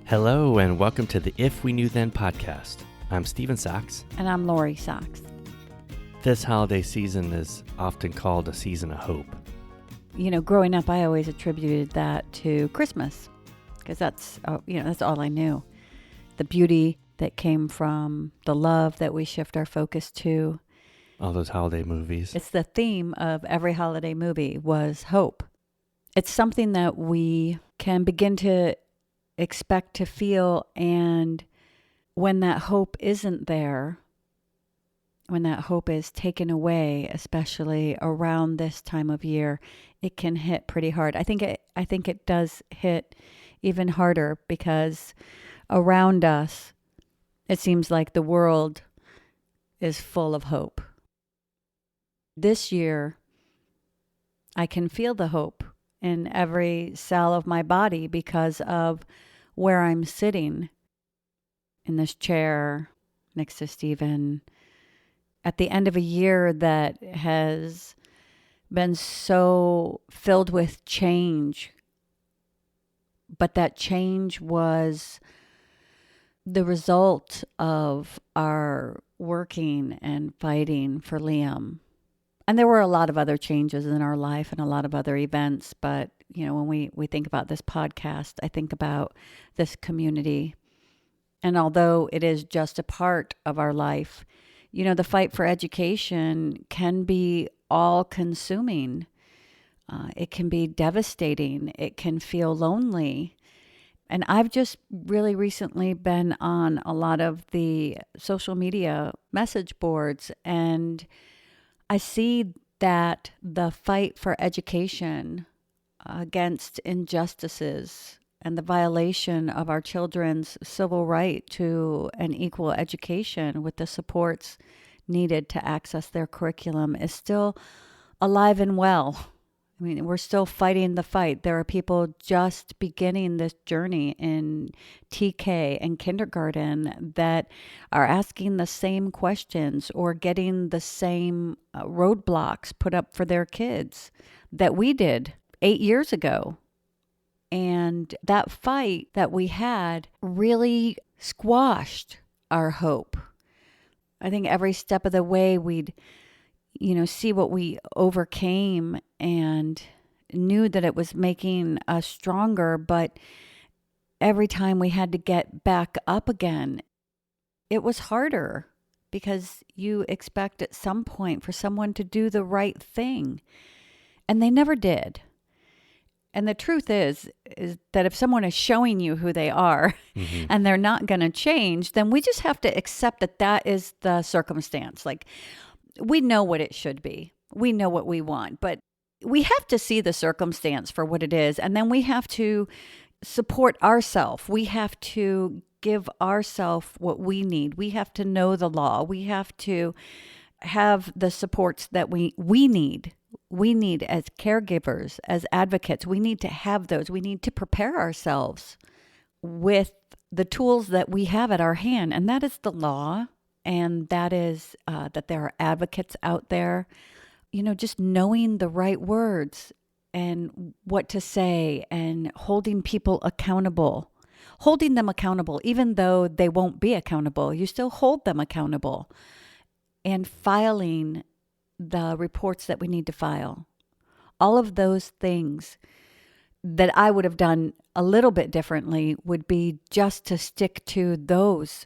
Hello and welcome to the If We Knew Then podcast. I'm Stephen Sachs. And I'm Lori Sachs. This holiday season is often called a season of hope. You know, growing up, I always attributed that to Christmas because that's all I knew. The beauty that came from the love that we shift our focus to. All those holiday movies. It's the theme of every holiday movie was hope. It's something that we can begin to expect to feel, and when that hope isn't there, when that hope is taken away, especially around this time of year, it can hit pretty hard. I think it does hit even harder because around us, it seems like the world is full of hope. This year, I can feel the hope in every cell of my body because of where I'm sitting in this chair next to Stephen at the end of a year that has been so filled with change. But that change was the result of our working and fighting for Liam. And there were a lot of other changes in our life and a lot of other events. But, you know, when we think about this podcast, I think about this community. And although it is just a part of our life, you know, the fight for education can be all-consuming. It can be devastating. It can feel lonely. And I've just really recently been on a lot of the social media message boards, and I see that the fight for education against injustices and the violation of our children's civil right to an equal education with the supports needed to access their curriculum is still alive and well. I mean, we're still fighting the fight. There are people just beginning this journey in TK and kindergarten that are asking the same questions or getting the same roadblocks put up for their kids that we did 8 years ago. And that fight that we had really squashed our hope. I think every step of the way we'd see what we overcame and knew that it was making us stronger. But every time we had to get back up again, it was harder because you expect at some point for someone to do the right thing. And they never did. And the truth is that if someone is showing you who they are and they're not going to change, then we just have to accept that that is the circumstance. Like, we know what it should be. We know what we want, but we have to see the circumstance for what it is. And then we have to support ourselves. We have to give ourselves what we need. We have to know the law. We have to have the supports that we need. We need as caregivers, as advocates, we need to have those. We need to prepare ourselves with the tools that we have at our hand. And that is the law. And that is that there are advocates out there, you know, just knowing the right words and what to say and holding people accountable, holding them accountable, even though they won't be accountable, you still hold them accountable, and filing the reports that we need to file. All of those things that I would have done a little bit differently would be just to stick to those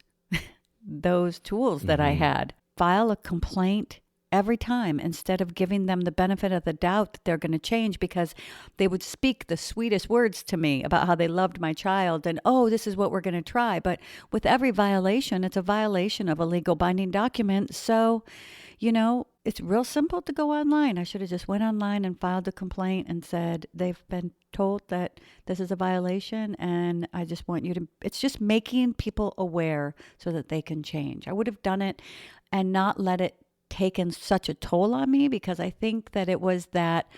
tools that I had. File a complaint every time instead of giving them the benefit of the doubt that they're going to change, because they would speak the sweetest words to me about how they loved my child and, oh, this is what we're going to try. But with every violation, it's a violation of a legal binding document. So, you know, it's real simple to go online. I should have just went online and filed a complaint and said, they've been told that this is a violation and I just want you to, it's just making people aware so that they can change. I would have done it and not let it taken such a toll on me, because I think that it was that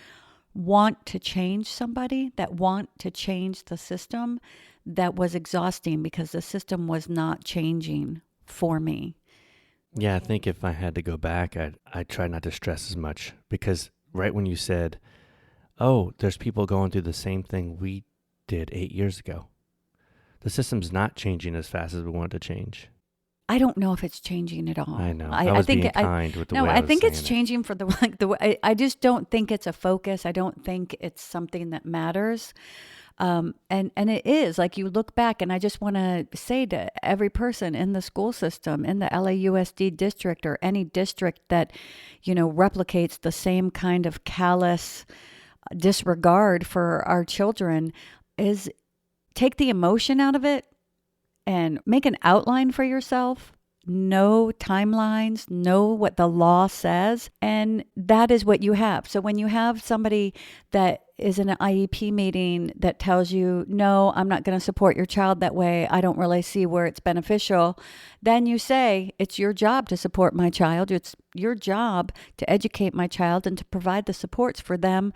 want to change somebody, that want to change the system that was exhausting because the system was not changing for me. Yeah, I think if I had to go back, I'd try not to stress as much, because right when you said, oh, there's people going through the same thing we did 8 years ago. The system's not changing as fast as we want it to change. I don't know if it's changing at all. I know. I was being kind with the way I was I think it's saying it. changing for the way. I just don't think it's a focus. I don't think it's something that matters. And it is, like, you look back, and I just want to say to every person in the school system, in the LAUSD district or any district that, replicates the same kind of callous disregard for our children, is take the emotion out of it and make an outline for yourself. Know timelines, know what the law says, and that is what you have. So when you have somebody that is in an IEP meeting that tells you, no, I'm not going to support your child that way, I don't really see where it's beneficial, then you say, it's your job to support my child. It's your job to educate my child and to provide the supports for them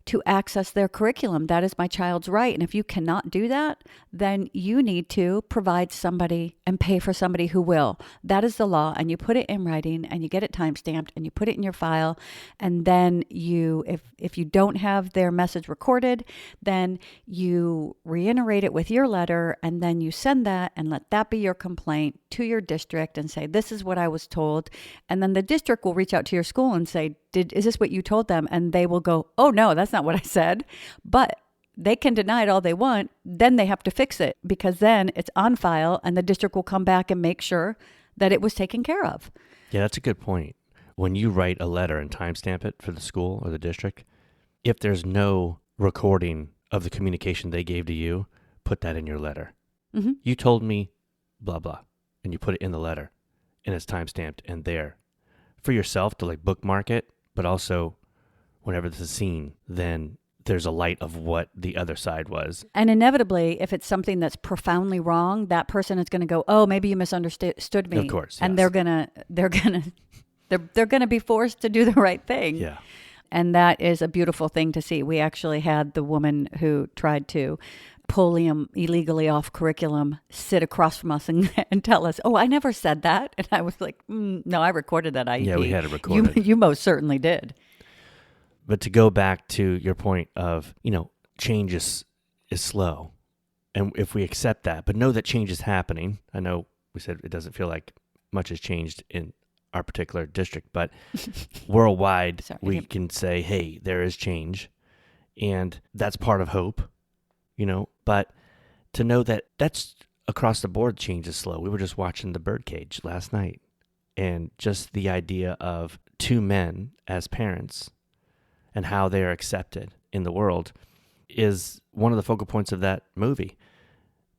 to access their curriculum. That is my child's right. And if you cannot do that, then you need to provide somebody and pay for somebody who will. That is the law. And you put it in writing, and you get it timestamped, and you put it in your file. And then if you don't have their message recorded, then you reiterate it with your letter, and then you send that and let that be your complaint to your district and say, this is what I was told. And then the district will reach out to your school and say, is this what you told them? And they will go, oh no, that's not what I said. But they can deny it all they want. Then they have to fix it, because then it's on file, and the district will come back and make sure that it was taken care of. Yeah, that's a good point. When you write a letter and timestamp it for the school or the district, if there's no recording of the communication they gave to you, put that in your letter. Mm-hmm. You told me blah, blah, and you put it in the letter, and it's timestamped and there for yourself to like bookmark it. But also, whenever this is seen, then there's a light of what the other side was. And inevitably, if it's something that's profoundly wrong, that person is going to go, "Oh, maybe you misunderstood me." Of course, and yes. they're gonna be forced to do the right thing. Yeah. And that is a beautiful thing to see. We actually had the woman who tried to pull him illegally off curriculum sit across from us and tell us, "Oh, I never said that." And I was like, "No, I recorded that IEP. Yeah, we had it recorded. You most certainly did." But to go back to your point of, change is slow. And if we accept that, but know that change is happening. I know we said it doesn't feel like much has changed in our particular district, but worldwide, we can say, hey, there is change. And that's part of hope, but to know that that's across the board, change is slow. We were just watching The Birdcage last night, and just the idea of two men as parents and how they are accepted in the world is one of the focal points of that movie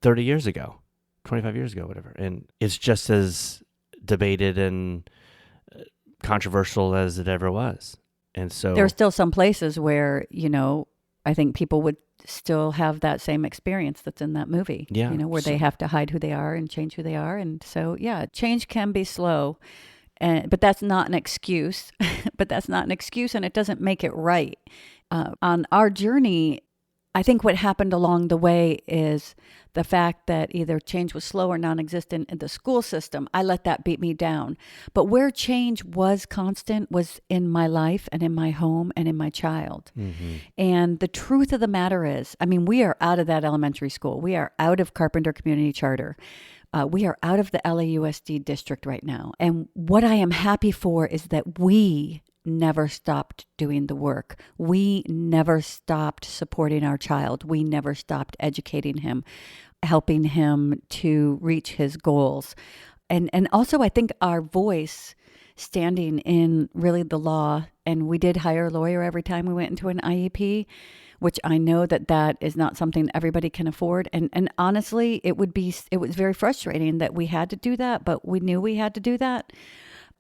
30 years ago, 25 years ago, whatever. And it's just as debated and controversial as it ever was. And so there are still some places where, I think people would still have that same experience that's in that movie, yeah, where they have to hide who they are and change who they are. And so, yeah, change can be slow. But that's not an excuse. And it doesn't make it right. On our journey, I think what happened along the way is the fact that either change was slow or non-existent in the school system. I let that beat me down. But where change was constant was in my life and in my home and in my child. Mm-hmm. And the truth of the matter is, we are out of that elementary school. We are out of Carpenter Community Charter. We are out of the LAUSD district right now. And what I am happy for is that we never stopped doing the work. We never stopped supporting our child. We never stopped educating him, helping him to reach his goals. And also, I think our voice standing in really the law, and we did hire a lawyer every time we went into an IEP, which I know that is not something everybody can afford. And honestly, it was very frustrating that we had to do that, but we knew we had to do that.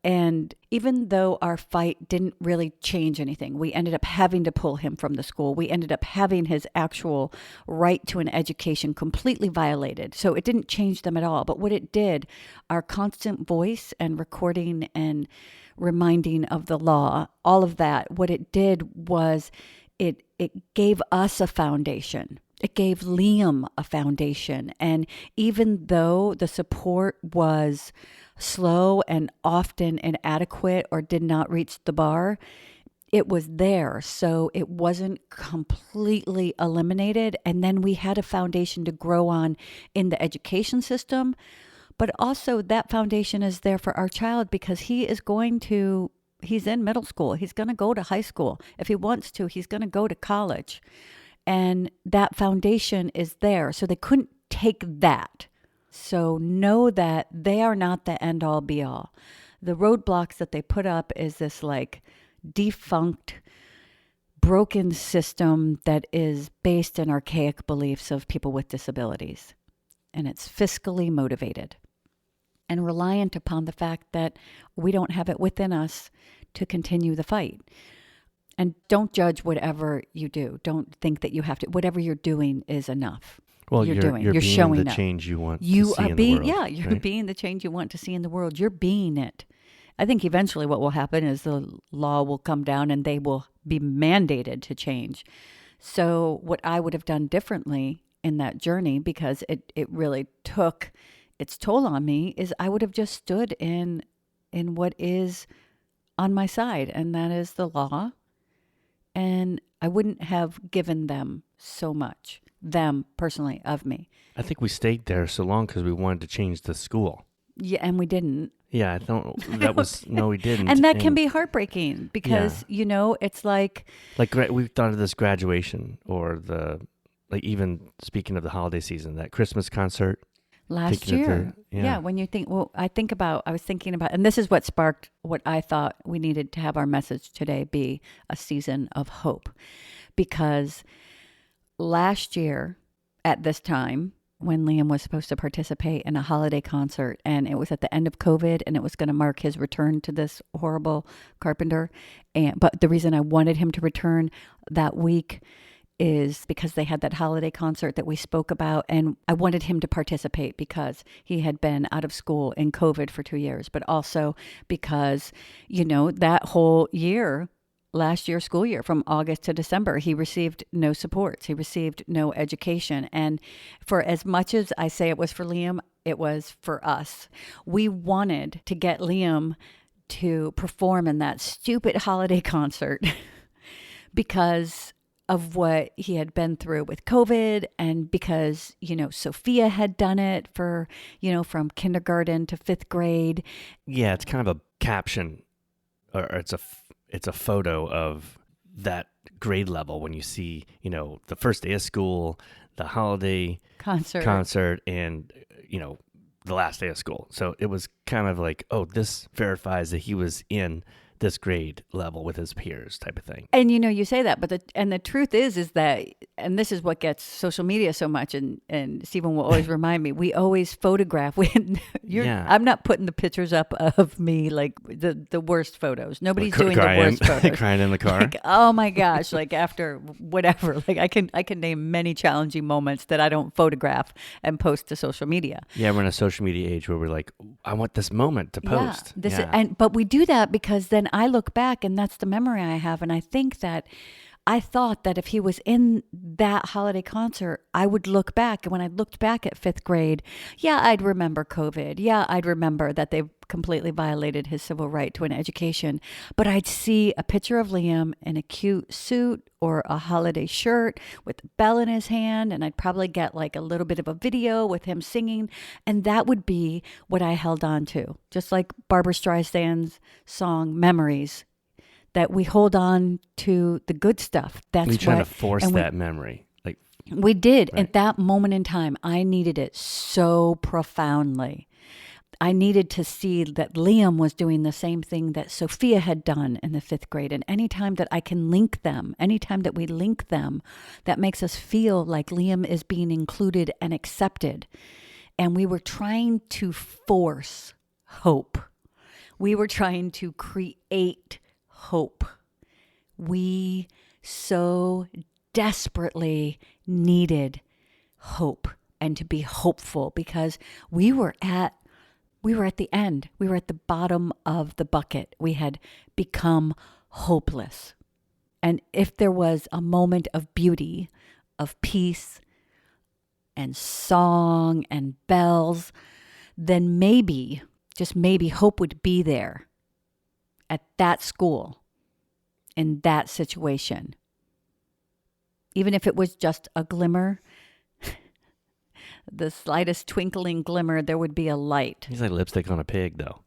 And even though our fight didn't really change anything, we ended up having to pull him from the school. We ended up having his actual right to an education completely violated. So it didn't change them at all. But what it did, our constant voice and recording and reminding of the law, all of that, what it did was it gave us a foundation. It gave Liam a foundation. And even though the support was slow and often inadequate or did not reach the bar, it was there. So it wasn't completely eliminated. And then we had a foundation to grow on in the education system. But also that foundation is there for our child because he's in middle school. He's going to go to high school. If he wants to, he's going to go to college. And that foundation is there. So they couldn't take that. So know that they are not the end all be all. The roadblocks that they put up is this like defunct, broken system that is based in archaic beliefs of people with disabilities. And it's fiscally motivated and reliant upon the fact that we don't have it within us to continue the fight. And don't judge whatever you do. Don't think that you have to. Whatever you're doing is enough. Well, you're being showing the up. change you want You to see are in being, the world. yeah, you're right? being the change you want to see in the world. You're being it. I think eventually what will happen is the law will come down and they will be mandated to change. So what I would have done differently in that journey, because it really took its toll on me, is I would have just stood in what is on my side, and that is the law. And I wouldn't have given them so much, them personally, of me. I think we stayed there so long because we wanted to change the school. Yeah, and we didn't. Yeah, I don't. That was no, we didn't. And that can be heartbreaking because, it's like we thought of this graduation or even speaking of the holiday season, that Christmas concert. last year. Yeah, when you think, I was thinking about, and this is what sparked what I thought we needed to have our message today be a season of hope. Because last year at this time, when Liam was supposed to participate in a holiday concert, and it was at the end of COVID, and it was going to mark his return to this horrible carpenter. But the reason I wanted him to return that week is because they had that holiday concert that we spoke about, and I wanted him to participate because he had been out of school in COVID for 2 years, but also because, that whole year, last year, school year, from August to December, he received no supports. He received no education. And for as much as I say it was for Liam, it was for us. We wanted to get Liam to perform in that stupid holiday concert because of what he had been through with COVID, and because, Sophia had done it for, from kindergarten to 5th grade. Yeah, it's kind of a caption, or it's a photo of that grade level when you see, the first day of school, the holiday concert, and, the last day of school. So it was kind of like, oh, this verifies that he was in this grade level with his peers type of thing. And you say that, but the truth is that, and this is what gets social media so much, and Stephen will always remind me, we always photograph. I'm not putting the pictures up of me like the worst photos. Nobody's doing the worst photos. Crying in the car. Like, oh my gosh, like after whatever, like I can name many challenging moments that I don't photograph and post to social media. Yeah, we're in a social media age where we're like, I want this moment to post. But we do that because then I look back, and that's the memory I have, and I think that I thought that if he was in that holiday concert, I would look back. And when I looked back at 5th grade, I'd remember COVID. Yeah, I'd remember that they completely violated his civil right to an education. But I'd see a picture of Liam in a cute suit or a holiday shirt with a bell in his hand. And I'd probably get like a little bit of a video with him singing. And that would be what I held on to. Just like Barbra Streisand's song, Memories. That we hold on to the good stuff. We try to force that memory. Like we did. Right. At that moment in time, I needed it so profoundly. I needed to see that Liam was doing the same thing that Sophia had done in the 5th grade. And anytime that I can link them, anytime that we link them, that makes us feel like Liam is being included and accepted. And we were trying to force hope. We were trying to create hope. We so desperately needed hope and to be hopeful because we were at the end. We were at the bottom of the bucket. We had become hopeless. And if there was a moment of beauty, of peace and song and bells, then maybe, just maybe, hope would be there at that school in that situation. Even if it was just a glimmer, the slightest twinkling glimmer, there would be a light. He's like lipstick on a pig, though.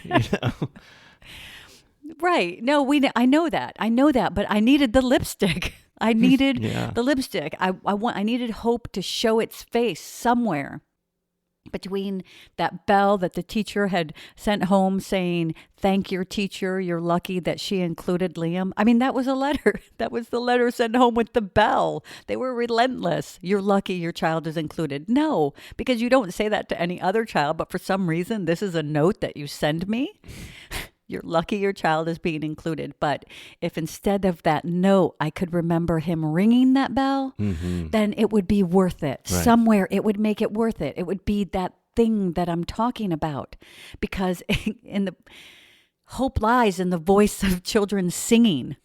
You know? Right. No, I know that. But I needed the lipstick. I needed Yeah. the lipstick. I needed hope to show its face somewhere. Between that bell that the teacher had sent home saying, "Thank your teacher, you're lucky that she included Liam." I mean, that was a letter. That was the letter sent home with the bell. They were relentless. "You're lucky your child is included." No, because you don't say that to any other child, but for some reason, this is a note that you send me. You're lucky your child is being included. But if instead of that note, I could remember him ringing that bell, then it would be worth it. Right. Somewhere it would make it worth it. It would be that thing that I'm talking about. Because hope lies in the voice of children singing.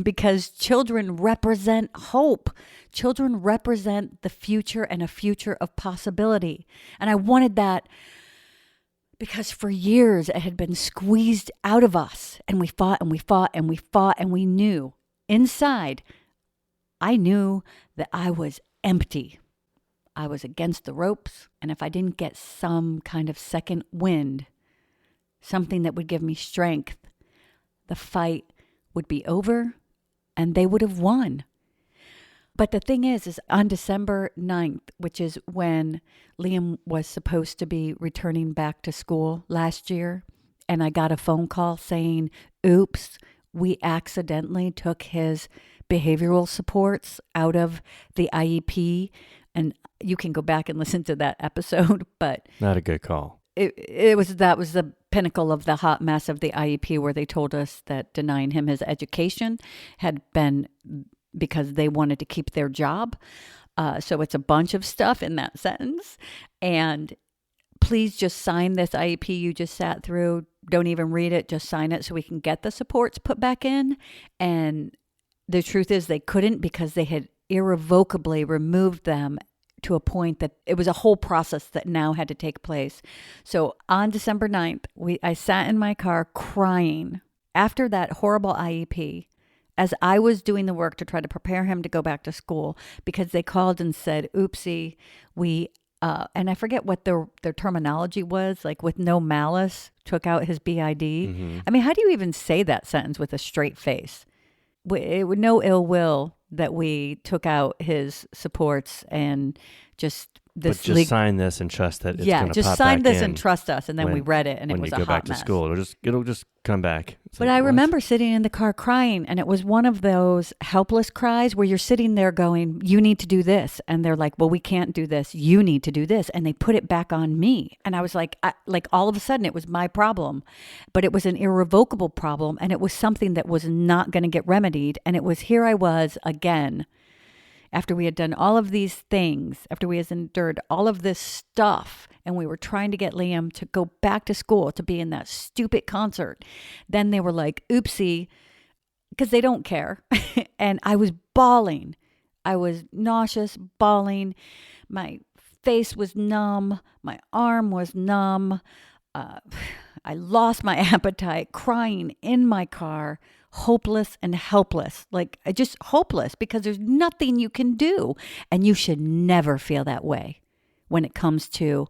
Because children represent hope. Children represent the future and a future of possibility. And I wanted that because for years it had been squeezed out of us, and we fought and we fought and we fought, and we knew inside, I knew that I was empty. I was against the ropes, and if I didn't get some kind of second wind, something that would give me strength, the fight would be over and they would have won. But the thing is on December 9th, which is when Liam was supposed to be returning back to school last year, and I got a phone call saying, "Oops, we accidentally took his behavioral supports out of the IEP." And you can go back and listen to that episode, but Not a good call. that was the pinnacle of the hot mess of the IEP, where they told us that denying him his education had been because they wanted to keep their job. So it's a bunch of stuff in that sentence. And please just sign this IEP you just sat through. Don't even read it. Just sign it so we can get the supports put back in. And the truth is they couldn't, because they had irrevocably removed them to a point that it was a whole process that now had to take place. So on December 9th, I sat in my car crying after that horrible IEP, as I was doing the work to try to prepare him to go back to school, because they called and said, "Oopsie, and I forget what their terminology was, like with no malice, took out his BID. I mean, how do you even say that sentence with a straight face? It would no ill will that we took out his supports and just this. But just sign this and trust that it's going to just pop sign back this in and trust us. And then we read it, and it when was you a go hot back to mess. school. It'll just come back. It's But like, I what? remember sitting in the car crying, and it was one of those helpless cries where you're sitting there going, "You need to do this." And they're like, "Well, we can't do this. You need to do this." And they put it back on me. And I was like all of a sudden it was my problem, but it was an irrevocable problem. And it was something that was not going to get remedied. And it was, here I was again, after we had done all of these things, after we had endured all of this stuff, and we were trying to get Liam to go back to school to be in that stupid concert. Then they were like, "Oopsie," because they don't care. And I was bawling. I was nauseous, bawling. My face was numb. My arm was numb. I lost my appetite, crying in my car, hopeless and helpless, like just hopeless, because there's nothing you can do. And you should never feel that way when it comes to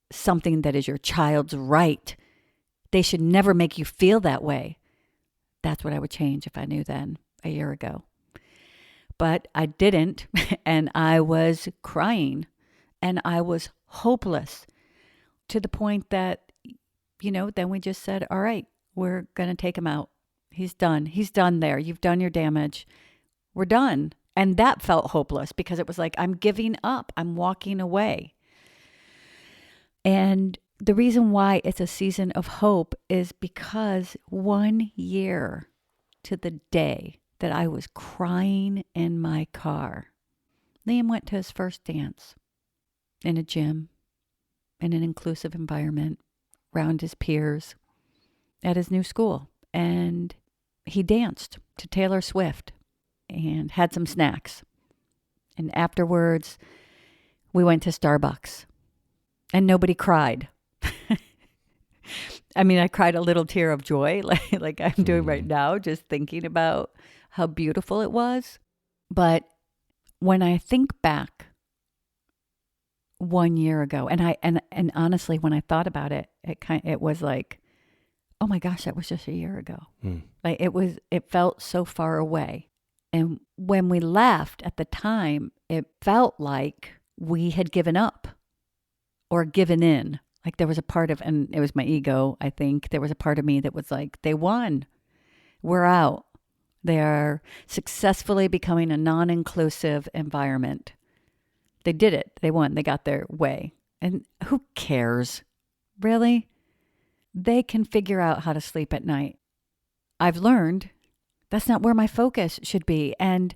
something that is your child's right. They should never make you feel that way. That's what I would change if I knew then, a year ago. But I didn't, and I was crying, and I was hopeless, to the point that, then we just said, "All right, we're going to take him out. He's done. He's done there. You've done your damage. We're done." And that felt hopeless, because it was like, I'm giving up. I'm walking away. And the reason why it's a season of hope is because 1 year to the day that I was crying in my car, Liam went to his first dance in a gym, in an inclusive environment, around his peers, at his new school. And he danced to Taylor Swift and had some snacks. And afterwards, we went to Starbucks. And nobody cried. I mean, I cried a little tear of joy, like I'm doing right now, just thinking about how beautiful it was. But when I think back 1 year ago, and honestly, when I thought about it, it was like, oh my gosh, that was just a year ago. Like it felt so far away. And when we left at the time, it felt like we had given up or given in. Like there was a part of, and it was my ego, I think, there was a part of me that was like, they won. We're out. They are successfully becoming a non-inclusive environment. They did it. They won. They got their way. And who cares? Really? They can figure out how to sleep at night. I've learned that's not where my focus should be. And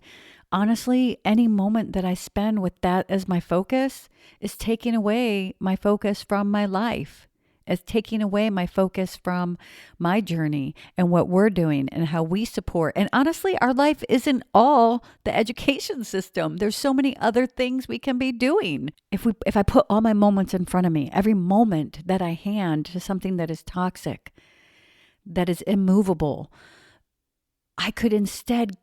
honestly, any moment that I spend with that as my focus is taking away my focus from my life. It's taking away my focus from my journey and what we're doing and how we support. And honestly, our life isn't all the education system. There's so many other things we can be doing. If I put all my moments in front of me, every moment that I hand to something that is toxic, that is immovable, I could instead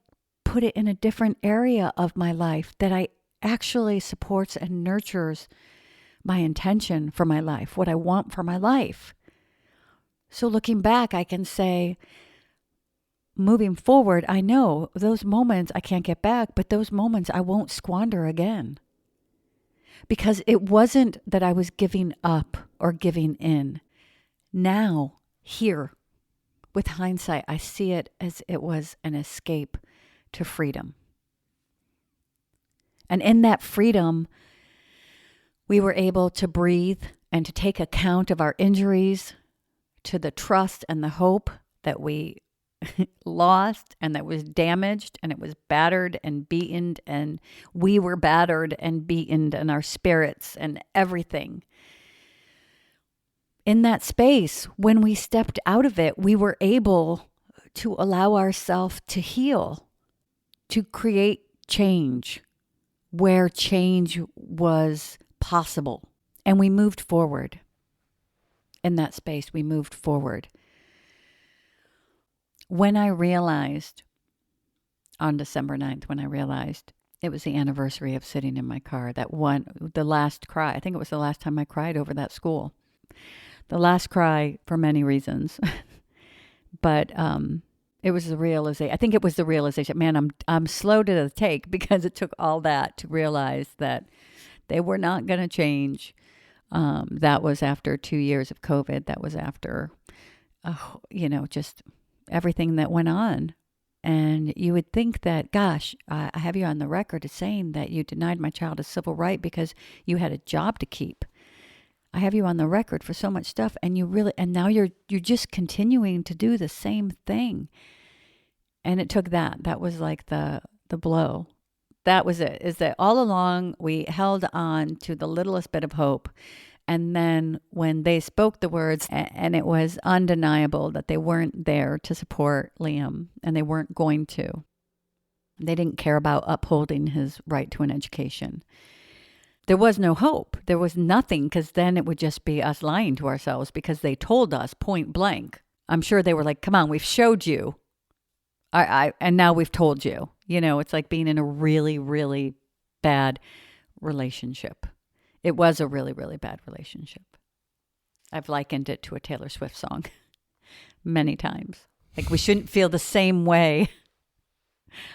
put it in a different area of my life that I actually supports and nurtures my intention for my life, what I want for my life. So looking back, I can say, moving forward, I know those moments I can't get back, but those moments I won't squander again. Because it wasn't that I was giving up or giving in. Now, here, with hindsight, I see it as it was an escape to freedom. And in that freedom, we were able to breathe and to take account of our injuries, to the trust and the hope that we lost and that was damaged and it was battered and beaten, and we were battered and beaten, and our spirits and everything. In that space, when we stepped out of it, we were able to allow ourselves to heal, to create change where change was possible. And we moved forward. In that space, we moved forward. When I realized, on December 9th, when I realized it was the anniversary of sitting in my car, the last cry, I think it was the last time I cried over that school. The last cry for many reasons. But it was the realization. I think it was the realization, man, I'm slow to the take because it took all that to realize that they were not going to change. That was after 2 years of COVID. That was after, just everything that went on. And you would think that, gosh, I have you on the record as saying that you denied my child a civil right because you had a job to keep. I have you on the record for so much stuff, and now you're just continuing to do the same thing. And it took that. That was like the blow. That was it, is that all along we held on to the littlest bit of hope. And then when they spoke the words, and it was undeniable that they weren't there to support Liam, and they weren't going to. They didn't care about upholding his right to an education. There was no hope. There was nothing, because then it would just be us lying to ourselves, because they told us point blank. I'm sure they were like, come on, we've showed you. And now we've told you. It's like being in a really, really bad relationship. It was a really, really bad relationship. I've likened it to a Taylor Swift song many times. Like, we shouldn't feel the same way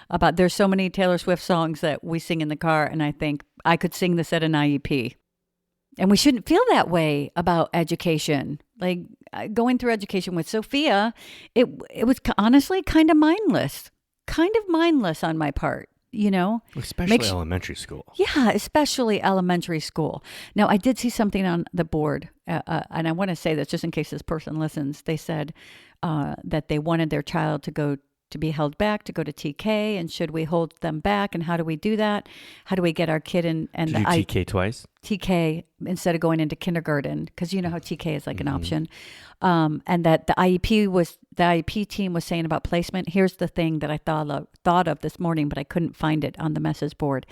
about, there's so many Taylor Swift songs that we sing in the car, and I think I could sing this at an IEP. And we shouldn't feel that way about education. Like, going through education with Sophia, it was honestly kind of mindless on my part, Especially elementary school. Yeah, especially elementary school. Now, I did see something on the board, and I want to say this just in case this person listens. They said that they wanted their child to be held back, to go to TK, and should we hold them back, and how do we do that? How do we get our kid in? And Did you do TK twice? TK instead of going into kindergarten, because you know how TK is like an option. And that the IEP team was saying about placement. Here's the thing that I thought of this morning, but I couldn't find it on the message board.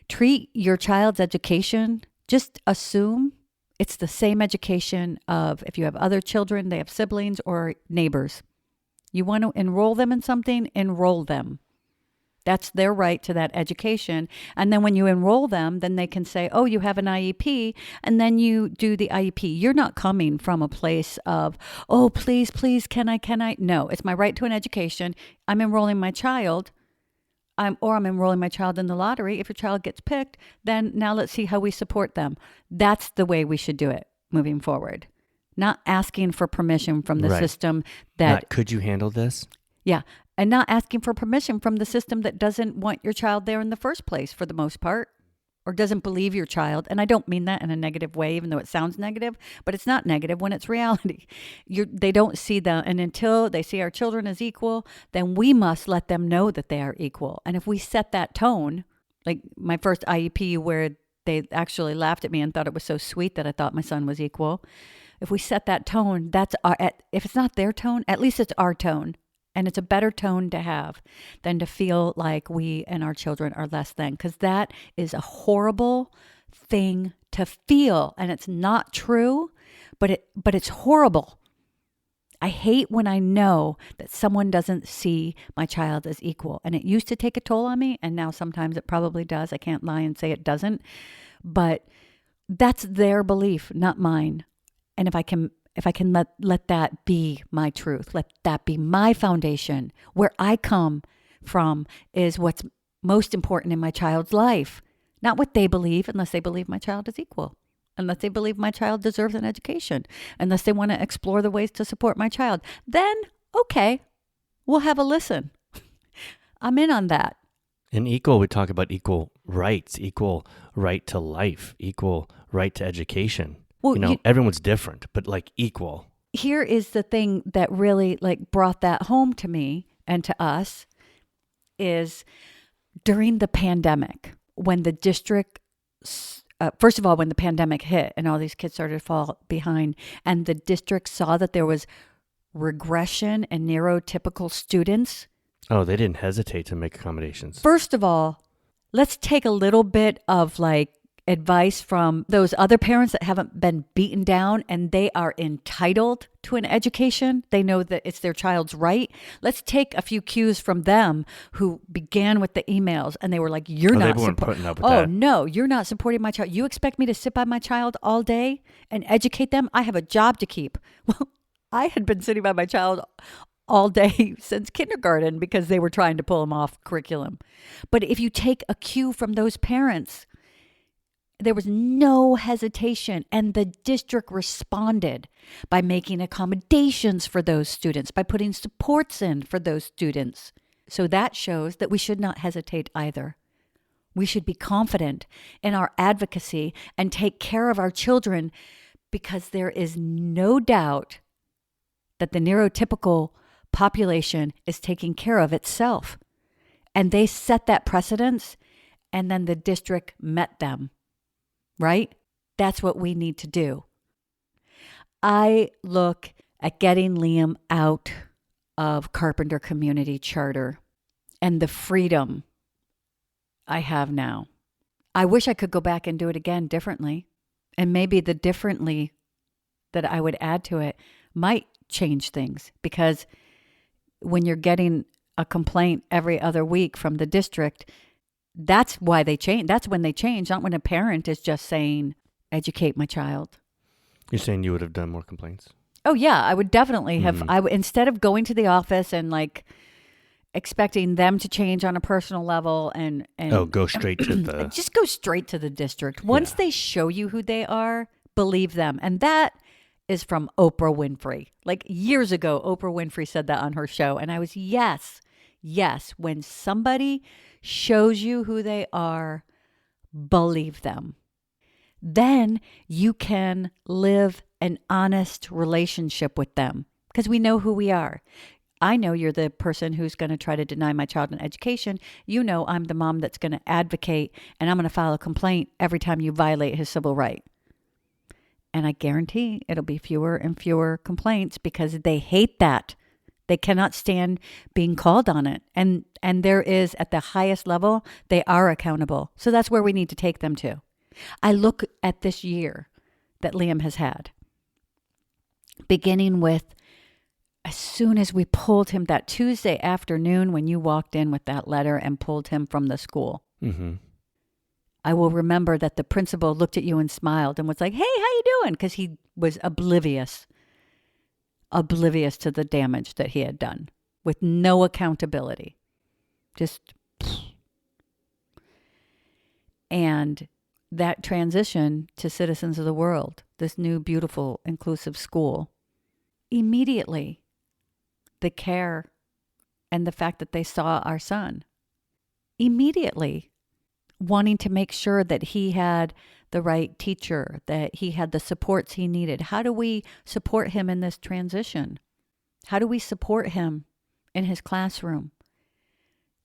Treat your child's education, just assume It's the same education of if you have other children, they have siblings or neighbors. You want to enroll them in something, enroll them. That's their right to that education. And then when you enroll them, then they can say, oh, you have an IEP, and then you do the IEP. You're not coming from a place of, oh, please, can I? No, it's my right to an education. I'm enrolling my child. I'm enrolling my child in the lottery. If your child gets picked, then now let's see how we support them. That's the way we should do it moving forward. Not asking for permission from the system that... could you handle this? Yeah. And not asking for permission from the system that doesn't want your child there in the first place for the most part, or doesn't believe your child. And I don't mean that in a negative way, even though it sounds negative, but it's not negative when it's reality. They don't see that. And until they see our children as equal, then we must let them know that they are equal. And if we set that tone, like my first IEP where they actually laughed at me and thought it was so sweet that I thought my son was equal. If we set that tone, if it's not their tone, at least it's our tone. And it's a better tone to have than to feel like we and our children are less than, because that is a horrible thing to feel. And it's not true, but it's horrible. I hate when I know that someone doesn't see my child as equal. And it used to take a toll on me, and now sometimes it probably does. I can't lie and say it doesn't. But that's their belief, not mine. And if I can let that be my truth, let that be my foundation. Where I come from is what's most important in my child's life, not what they believe, unless they believe my child is equal, unless they believe my child deserves an education, unless they want to explore the ways to support my child. Then, okay, we'll have a listen. I'm in on that. In equal, we talk about equal rights, equal right to life, equal right to education. Well, everyone's different, but like equal. Here is the thing that really brought that home to me and to us is during the pandemic, when the district, first of all, when the pandemic hit and all these kids started to fall behind, and the district saw that there was regression in neurotypical students. Oh, they didn't hesitate to make accommodations. First of all, let's take a little bit of advice from those other parents that haven't been beaten down and they are entitled to an education. They know that it's their child's right. Let's take a few cues from them who began with the emails and they were like, they weren't putting up with that. Oh, no, you're not supporting my child. You expect me to sit by my child all day and educate them? I have a job to keep. Well, I had been sitting by my child all day since kindergarten because they were trying to pull them off curriculum. But if you take a cue from those parents, there was no hesitation, and the district responded by making accommodations for those students, by putting supports in for those students. So that shows that we should not hesitate either. We should be confident in our advocacy and take care of our children, because there is no doubt that the neurotypical population is taking care of itself. And they set that precedence, and then the district met them. Right? That's what we need to do. I look at getting Liam out of Carpenter Community Charter and the freedom I have now. I wish I could go back and do it again differently. And maybe the differently that I would add to it might change things, because when you're getting a complaint every other week from the district, that's why they change. That's when they change, not when a parent is just saying, educate my child. You're saying you would have done more complaints? Oh, yeah. I would definitely have. Instead of going to the office and expecting them to change on a personal level and go straight to the... Just go straight to the district. Once they show you who they are, believe them. And that is from Oprah Winfrey. Years ago, Oprah Winfrey said that on her show. And I was, yes, when somebody shows you who they are, believe them. Then you can live an honest relationship with them, because we know who we are. I know you're the person who's going to try to deny my child an education. You know I'm the mom that's going to advocate, and I'm going to file a complaint every time you violate his civil right. And I guarantee it'll be fewer and fewer complaints, because they hate that. They cannot stand being called on it. And there is, at the highest level, they are accountable. So that's where we need to take them to. I look at this year, that Liam has had. Beginning with, as soon as we pulled him that Tuesday afternoon when you walked in with that letter and pulled him from the school. Mm-hmm. I will remember that the principal looked at you and smiled and was like, hey, how you doing? Because he was oblivious to the damage that he had done with no accountability. Just, and that transition to Citizens of the World, this new, beautiful, inclusive school, immediately the care and the fact that they saw our son, immediately wanting to make sure that he had the right teacher, that he had the supports he needed. How do we support him in this transition? How do we support him in his classroom?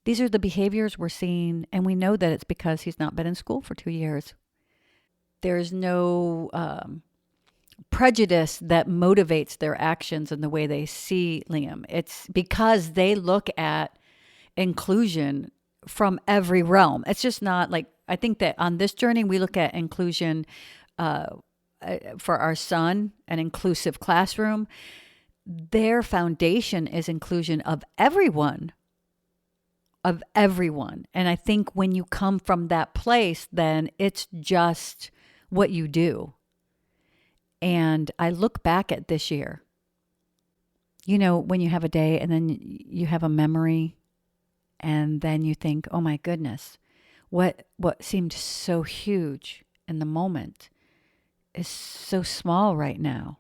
These are the behaviors we're seeing, and we know that it's because he's not been in school for 2 years. There's no prejudice that motivates their actions and the way they see Liam. It's because they look at inclusion from every realm. It's just not like, I think that on this journey, we look at inclusion for our son, an inclusive classroom. Their foundation is inclusion of everyone. Of everyone. And I think when you come from that place, then it's just what you do. And I look back at this year, you know, when you have a day and then you have a memory and then you think, oh my goodness, what seemed so huge in the moment is so small right now.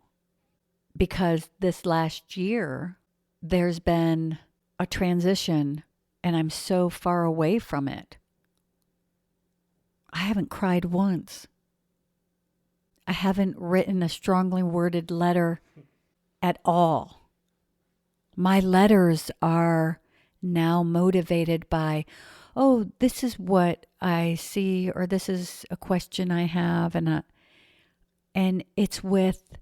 Because this last year, there's been a transition and I'm so far away from it. I haven't cried once. I haven't written a strongly worded letter at all. My letters are now motivated by, oh, this is what I see, or this is a question I have, and it's with,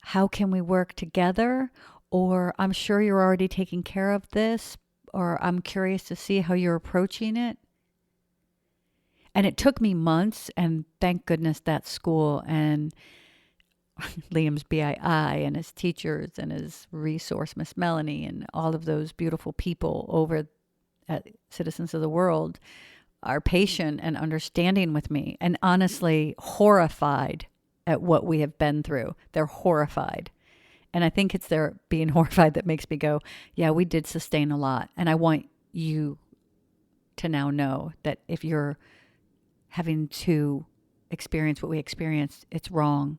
how can we work together? Or I'm sure you're already taking care of this, or I'm curious to see how you're approaching it. And it took me months, and thank goodness that school and Liam's BII and his teachers and his resource, Miss Melanie, and all of those beautiful people over at Citizens of the World are patient and understanding with me, and honestly horrified at what we have been through. They're horrified. And I think it's their being horrified that makes me go, yeah, we did sustain a lot. And I want you to now know that if you're having to experience what we experienced, it's wrong.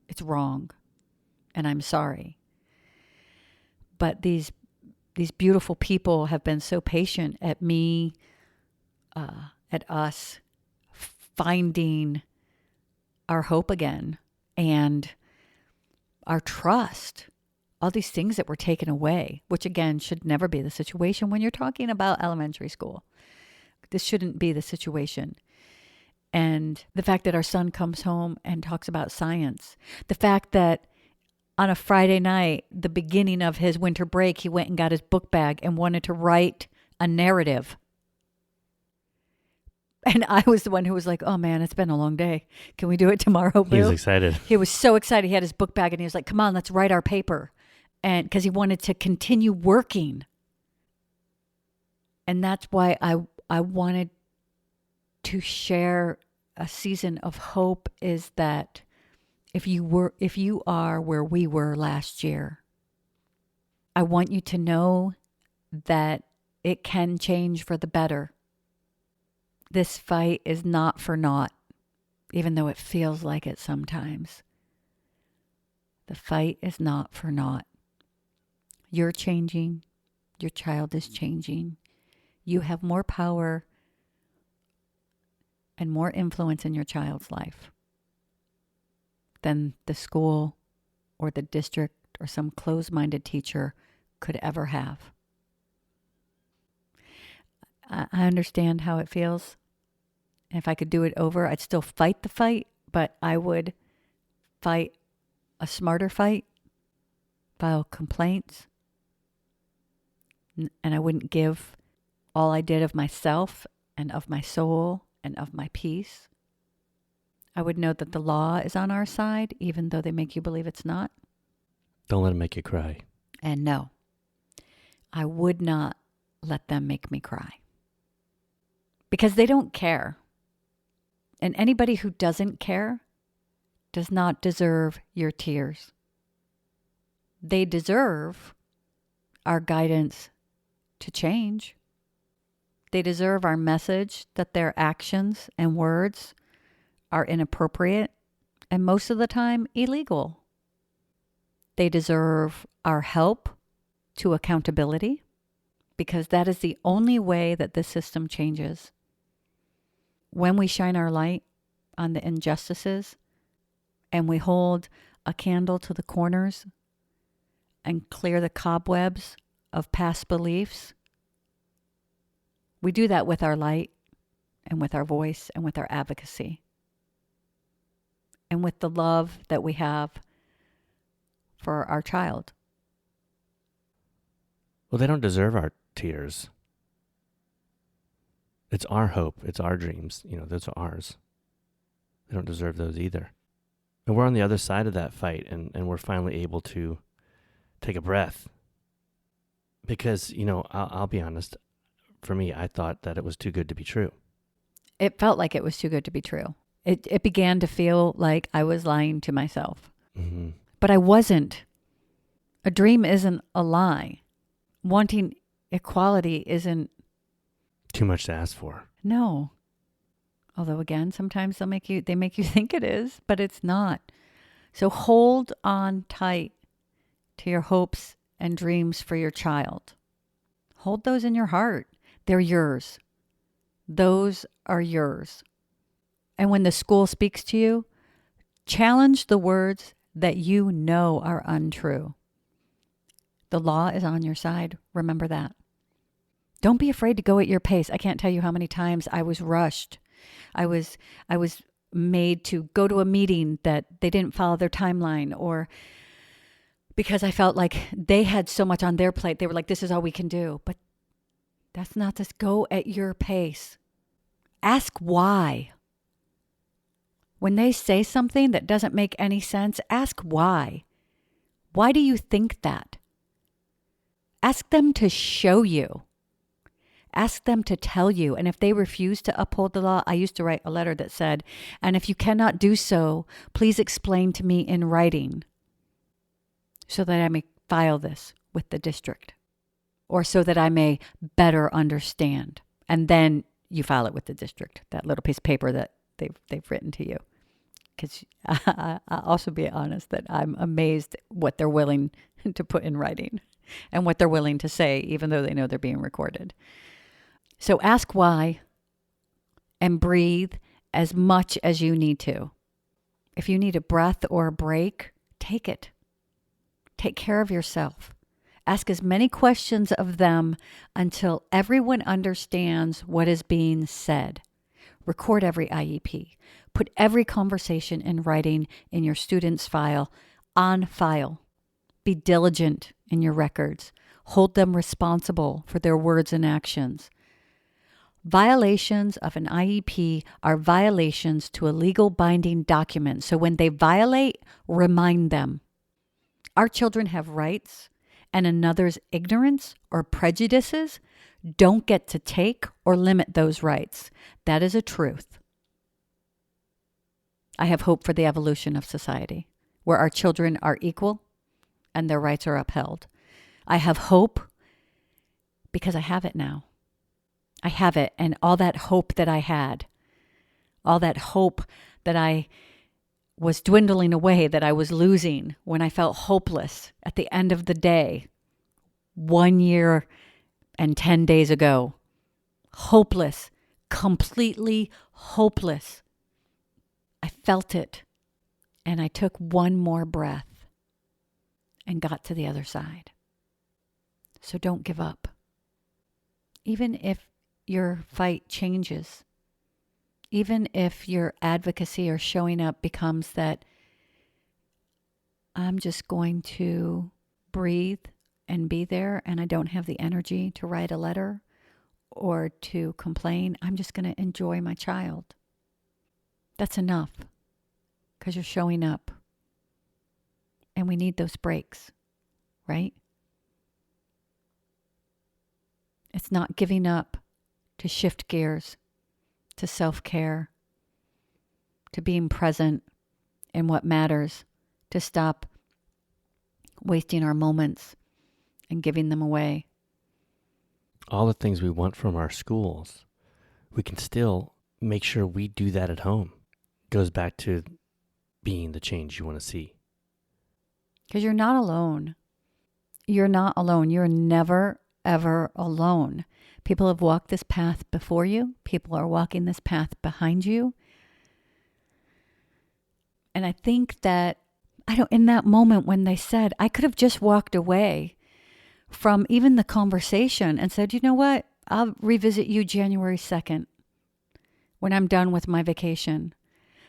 It's wrong. And I'm sorry. But these beautiful people have been so patient at me, at us finding our hope again and our trust. All these things that were taken away, which again should never be the situation when you're talking about elementary school. This shouldn't be the situation. And the fact that our son comes home and talks about science. The fact that on a Friday night, the beginning of his winter break, he went and got his book bag and wanted to write a narrative. And I was the one who was like, oh man, it's been a long day. Can we do it tomorrow, Boo? He was excited. He was so excited. He had his book bag and he was like, come on, let's write our paper. And because he wanted to continue working. And that's why I wanted to share a season of hope, is that if you are where we were last year, I want you to know that it can change for the better. This fight is not for naught, even though it feels like it sometimes. The fight is not for naught. You're changing. Your child is changing. You have more power and more influence in your child's life than the school or the district or some closed-minded teacher could ever have. I understand how it feels. And if I could do it over, I'd still fight the fight, but I would fight a smarter fight, file complaints, and I wouldn't give all I did of myself and of my soul and of my peace. I would know that the law is on our side, even though they make you believe it's not. Don't let them make you cry. And no, I would not let them make me cry. Because they don't care. And anybody who doesn't care does not deserve your tears. They deserve our guidance to change. They deserve our message that their actions and words are inappropriate and most of the time illegal. They deserve our help to accountability, because that is the only way that this system changes. When we shine our light on the injustices and we hold a candle to the corners and clear the cobwebs of past beliefs, we do that with our light and with our voice and with our advocacy and with the love that we have for our child. Well, they don't deserve our tears. It's our hope. It's our dreams. Those are ours. They don't deserve those either. And we're on the other side of that fight, and we're finally able to take a breath. Because, I'll be honest, for me, I thought that it was too good to be true. It felt like it was too good to be true. It began to feel like I was lying to myself. Mm-hmm. But I wasn't. A dream isn't a lie. Wanting equality isn't... too much to ask for. No. Although again, sometimes they make you think it is, but it's not. So hold on tight to your hopes and dreams for your child. Hold those in your heart. They're yours. Those are yours. And when the school speaks to you, challenge the words that you know are untrue. The law is on your side. Remember that. Don't be afraid to go at your pace. I can't tell you how many times I was rushed. I was made to go to a meeting that they didn't follow their timeline, or because I felt like they had so much on their plate. They were like, this is all we can do. But that's not this. Go at your pace. Ask why. When they say something that doesn't make any sense, ask why. Why do you think that? Ask them to show you. Ask them to tell you. And if they refuse to uphold the law, I used to write a letter that said, and if you cannot do so, please explain to me in writing so that I may file this with the district, or so that I may better understand. And then you file it with the district, that little piece of paper that they've written to you. Because I'll also be honest that I'm amazed what they're willing to put in writing and what they're willing to say, even though they know they're being recorded. So ask why and breathe as much as you need to. If you need a breath or a break, take it. Take care of yourself. Ask as many questions of them until everyone understands what is being said. Record every IEP. Put every conversation in writing in your student's file, on file. Be diligent in your records. Hold them responsible for their words and actions. Violations of an IEP are violations to a legal binding document. So when they violate, remind them. Our children have rights, and another's ignorance or prejudices don't get to take or limit those rights. That is a truth. I have hope for the evolution of society, where our children are equal and their rights are upheld. I have hope because I have it now. I have it, and all that hope that I had, all that hope that I was dwindling away, that I was losing when I felt hopeless at the end of the day, 1 year and 10 days ago. Hopeless, completely hopeless. I felt it, and I took one more breath and got to the other side. So don't give up. Even if your fight changes, even if your advocacy or showing up becomes that I'm just going to breathe and be there, and I don't have the energy to write a letter or to complain, I'm just going to enjoy my child. That's enough. because you're showing up. And we need those breaks, right? It's not giving up to shift gears, to self-care, to being present in what matters, to stop wasting our moments and giving them away. All the things we want from our schools, we can still make sure we do that at home. Goes back to being the change you want to see. Because you're not alone. You're not alone. You're never, ever alone. People have walked this path before you. People are walking this path behind you. And I think that, in that moment when they said, I could have just walked away from even the conversation and said, you know what? I'll revisit you January 2nd when I'm done with my vacation,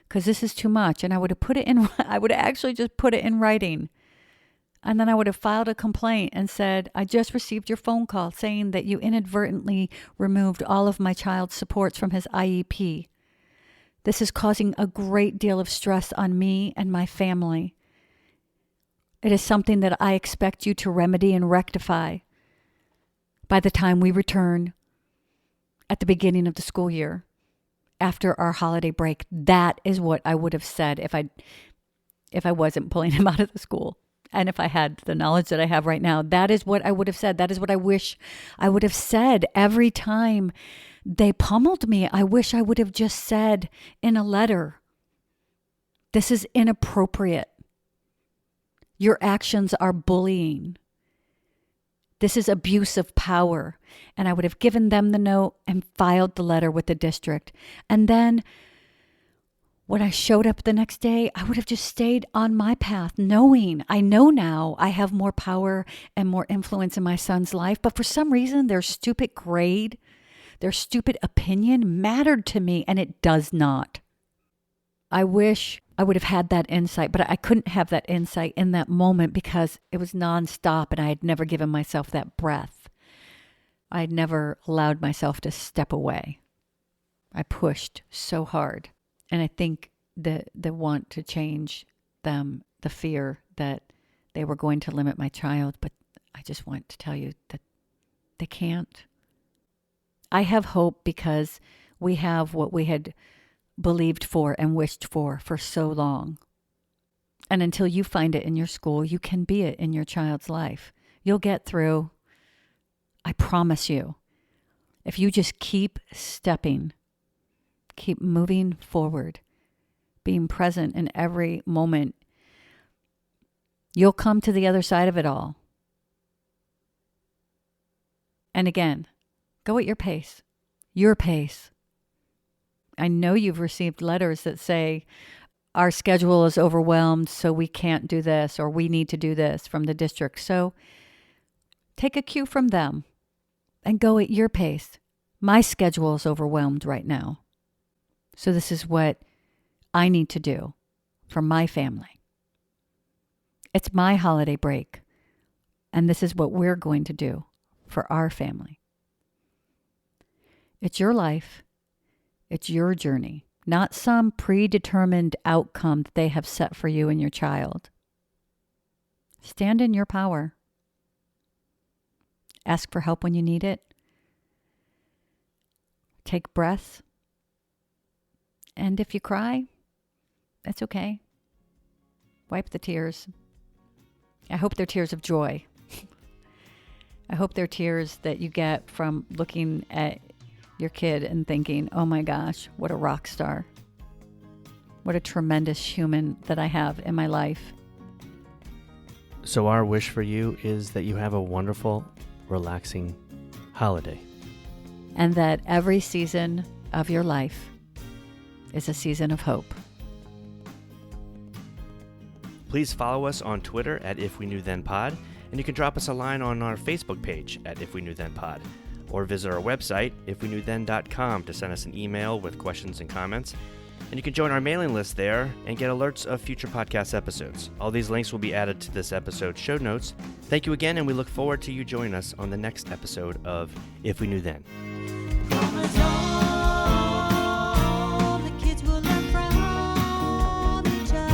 because this is too much. And I would have I would have actually just put it in writing. And then I would have filed a complaint and said, I just received your phone call saying that you inadvertently removed all of my child's supports from his IEP. This is causing a great deal of stress on me and my family. It is something that I expect you to remedy and rectify by the time we return at the beginning of the school year, after our holiday break. That is what I would have said if I wasn't pulling him out of the school. And if I had the knowledge that I have right now, that is what I would have said. That is what I wish I would have said every time they pummeled me. I wish I would have just said in a letter, this is inappropriate. Your actions are bullying. This is abuse of power. And I would have given them the note and filed the letter with the district. And then when I showed up the next day, I would have just stayed on my path, knowing, I know now I have more power and more influence in my son's life. But for some reason, their stupid grade, their stupid opinion mattered to me, and it does not. I wish I would have had that insight, but I couldn't have that insight in that moment because it was nonstop and I had never given myself that breath. I had never allowed myself to step away. I pushed so hard. And I think the want to change them, the fear that they were going to limit my child, but I just want to tell you that they can't. I have hope because we have what we had believed for and wished for so long. And until you find it in your school, you can be it in your child's life. You'll get through. I promise you. If you just keep stepping, keep moving forward, being present in every moment, you'll come to the other side of it all. And again, go at your pace. Your pace. I know you've received letters that say, our schedule is overwhelmed, so we can't do this, or we need to do this from the district. So take a cue from them and go at your pace. My schedule is overwhelmed right now. So this is what I need to do for my family. It's my holiday break, and this is what we're going to do for our family. It's your life. It's your journey, not some predetermined outcome that they have set for you and your child. Stand in your power. Ask for help when you need it. Take breaths. And if you cry, that's okay. Wipe the tears. I hope they're tears of joy. I hope they're tears that you get from looking at your kid and thinking, oh my gosh, what a rock star. What a tremendous human that I have in my life. So our wish for you is that you have a wonderful, relaxing holiday. And that every season of your life is a season of hope. Please follow us on Twitter at If We Knew Then Pod, and you can drop us a line on our Facebook page at If We Knew Then Pod, or visit our website, ifweknewthen.com, to send us an email with questions and comments. And you can join our mailing list there and get alerts of future podcast episodes. All these links will be added to this episode's show notes. Thank you again, and we look forward to you joining us on the next episode of If We Knew Then. The kids will learn from each other.